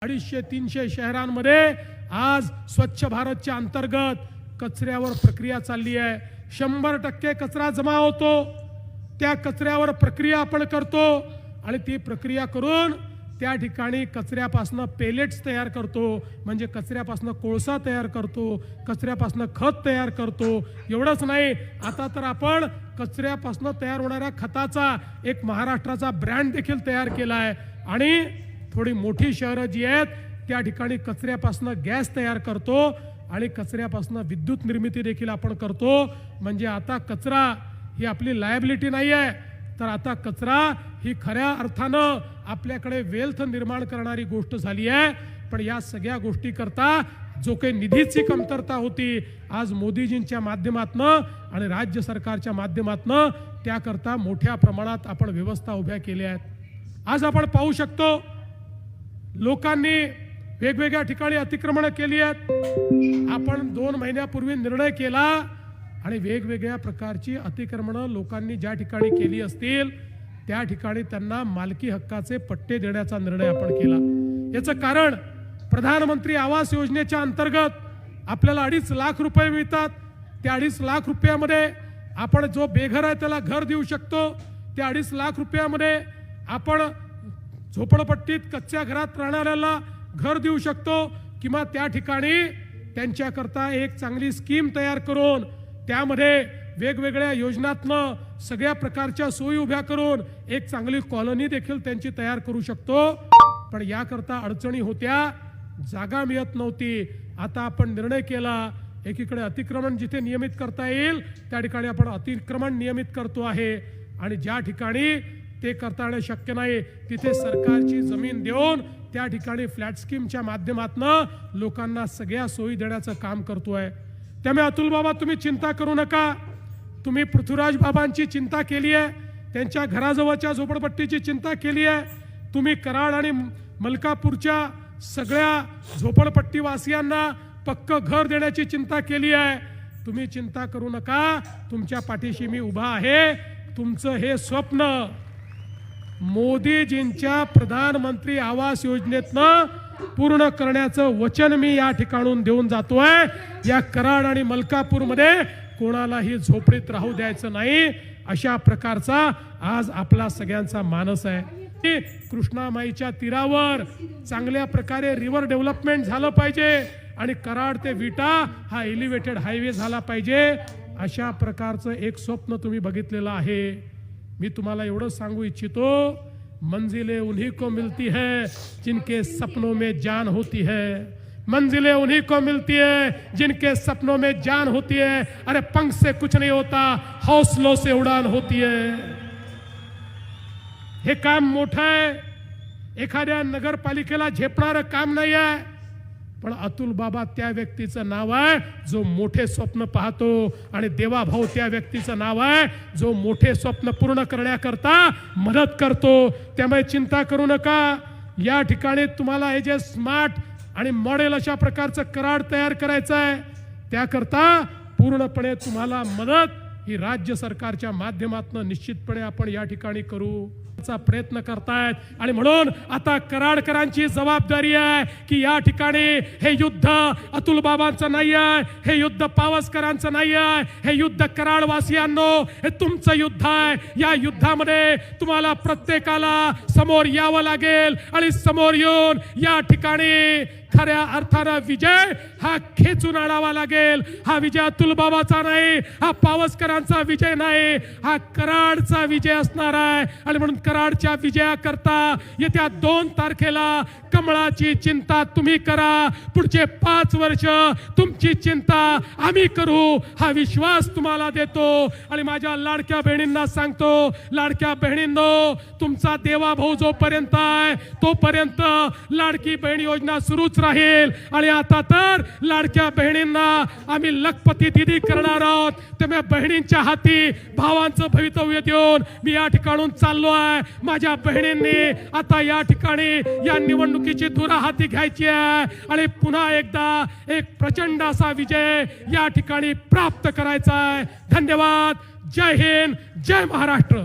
250-300 शहरांमध्ये आज स्वच्छ भारतच्या अंतर्गत कचऱ्यावर प्रक्रिया चालली आहे। 100% कचरा जमा होतो, त्या कचऱ्यावर प्रक्रिया आपण करतो आणि ती प्रक्रिया करून त्या ठिकाणी कचऱ्यापासून पेलेट्स तयार करतो, म्हणजे कचऱ्यापासून कोळसा तयार करतो, कचऱ्यापासून खत तयार करतो। एवढंच नाही, आता तर आपण कचऱ्यापासून तयार होणाऱ्या खताचा एक महाराष्ट्राचा ब्रँड देखील तयार केला आहे आणि थोडी मोठी शहरं जी आहेत त्या ठिकाणी कचऱ्यापासून गॅस तयार करतो आणि कचऱ्यापासून विद्युत निर्मिती देखील आपण करतो। म्हणजे आता कचरा ही आपली लायबिलिटी नाही आहे, तर आता कचरा ही खऱ्या अर्थानं आपल्याकडे वेल्थ निर्माण करणारी गोष्ट झाली आहे। पण या सगळ्या गोष्टी करता जो काही निधीची कमतरता होती, आज मोदीजींच्या माध्यमातून आणि राज्य सरकारच्या माध्यमातून त्याकरता मोठ्या प्रमाणात आपण व्यवस्था उभ्या केल्या आहेत। आज आपण पाहू शकतो लोकांनी वेगवेगळ्या ठिकाणी अतिक्रमण केली आहेत। आपण 2 महिन्यापूर्वी निर्णय केला आणि वेगवेगळ्या प्रकारची अतिक्रमण लोकांनी ज्या ठिकाणी केली असतील त्या ठिकाणी त्यांना मालकी हक्काचे पट्टे देण्याचा निर्णय आपण केला। याचं कारण प्रधानमंत्री आवास योजनेच्या अंतर्गत आपल्याला 2.5 लाख रुपये मिळतात। त्या 2.5 लाख रुपयामध्ये आपण जो बेघर आहे त्याला घर देऊ शकतो। त्या 2.5 लाख रुपयामध्ये आपण झोपडपट्टीत कच्च्या घरात राहणाऱ्याला घर देऊ शकतो किंवा त्या ठिकाणी त्यांच्याकरता एक चांगली स्कीम तयार करून त्यामध्ये वेगवेगळ्या योजनातनं सगळ्या प्रकारच्या सोयी उभ्या करून एक चांगली कॉलनी देखील त्यांची तयार करू शकतो। पण याकरता अडचणी होत्या, जागा मिळत नव्हती। आता आपण निर्णय केला, एकीकडे अतिक्रमण जिथे नियमित करता येईल त्या ठिकाणी आपण अतिक्रमण नियमित करतो आहे आणि ज्या ठिकाणी ते करता येणं शक्य नाही तिथे सरकारची जमीन देऊन त्या ठिकाणी फ्लॅट स्कीमच्या माध्यमातून लोकांना सगळ्या सोयी देण्याचं काम करतोय। त्यामुळे अतुल बाबा तुम्ही चिंता करू नका, तुम्ही पृथ्वीराज बाबांची चिंता केली आहे, त्यांच्या घराजवळच्या झोपडपट्टीची चिंता केली आहे, तुम्ही कराड आणि मलकापूरच्या सगळ्या झोपडपट्टीवासियांना पक्क घर देण्याची चिंता केली आहे। तुम्ही चिंता करू नका, तुमच्या पाठीशी मी उभा आहे। तुमचं हे स्वप्न मोदीजींच्या प्रधानमंत्री आवास योजनेतनं पूर्ण करण्याचं वचन मी या ठिकाणून देऊन जातोय। या कराड आणि मलकापूरमध्ये कोणालाही झोपडीत राहू द्यायचं नाही, अशा प्रकारचा आज आपला सगळ्यांचा मानस आहे। कृष्णामाईच्या तीरावर चांगल्या प्रकारे रिव्हर डेव्हलपमेंट झालं पाहिजे आणि कराड ते विटा हा एलिव्हेटेड हायवे झाला पाहिजे, अशा प्रकारचं एक स्वप्न तुम्ही बघितलेलं आहे। मैं तुम्हाला एवढं सांगू इच्छितो, मंजिलें उन्हीं को मिलती है जिनके सपनों में जान होती है। मंजिलें उन्हीं को मिलती है जिनके सपनों में जान होती है। अरे पंख से कुछ नहीं होता, हौसलों से उड़ान होती है। हे काम मोठं आहे, एखाद्या नगरपालिकेला झेपणारं काम नाही आहे, पण अतुल बाबा त्या व्यक्तीचं नाव आहे जो मोठे स्वप्न पाहतो आणि देवा भाऊ त्या व्यक्तीचं नाव आहे जो मोठे स्वप्न पूर्ण करण्याकरता मदत करतो। त्यामुळे चिंता करू नका, या ठिकाणी तुम्हाला हे जे स्मार्ट आणि मॉडेल अशा प्रकारचं कराड तयार करायचं आहे त्याकरता पूर्णपणे तुम्हाला मदत ही राज्य सरकारच्या माध्यमातून निश्चितपणे आपण या ठिकाणी करू चा प्रयत्न करतायत। आणि म्हणून आता कराडकरांची जबाबदारी आहे की या ठिकाणी हे युद्ध अतुल बाबांचं नाही आहे, हे युद्ध पावसकरांचं नाही आहे, हे युद्ध कराडवासियांनो हे तुमचं युद्ध आहे। या युद्धामध्ये तुम्हाला प्रत्येकाला समोर यावं लागेल आणि समोर येऊन या ठिकाणी खऱ्या अर्थानं विजय हा खेचून आणावा लागेल। हा विजय अतुल बाबाचा नाही, हा पावसकरांचा विजय नाही, हा कराडचा विजय असणार आहे। आणि म्हणून कराडच्या विजयाकरता येत्या 2 तारखेला कमळाची चिंता तुम्ही करा, पुढचे 5 वर्ष तुमची चिंता आम्ही करू, हा विश्वास तुम्हाला देतो। आणि माझ्या लाडक्या बहिणींना सांगतो, लाडक्या बहिणींनो, तुमचा देवा भाऊ जोपर्यंत आहे तोपर्यंत लाडकी बहीण योजना सुरूच राहील। आणि आता तर लाडक्या बहिणींना आम्ही लखपती दिदी करणार आहोत, त्यामुळे बहिणींच्या हाती भावांचं भवितव्य देऊन मी या ठिकाणून चाललो आहे। माझ्या बहिणींनी आता या ठिकाणी या निवडणुकीची धुरा हाती घ्यायची आहे आणि पुन्हा एकदा एक प्रचंड असा विजय या ठिकाणी प्राप्त करायचा आहे। धन्यवाद। जय हिंद, जय महाराष्ट्र।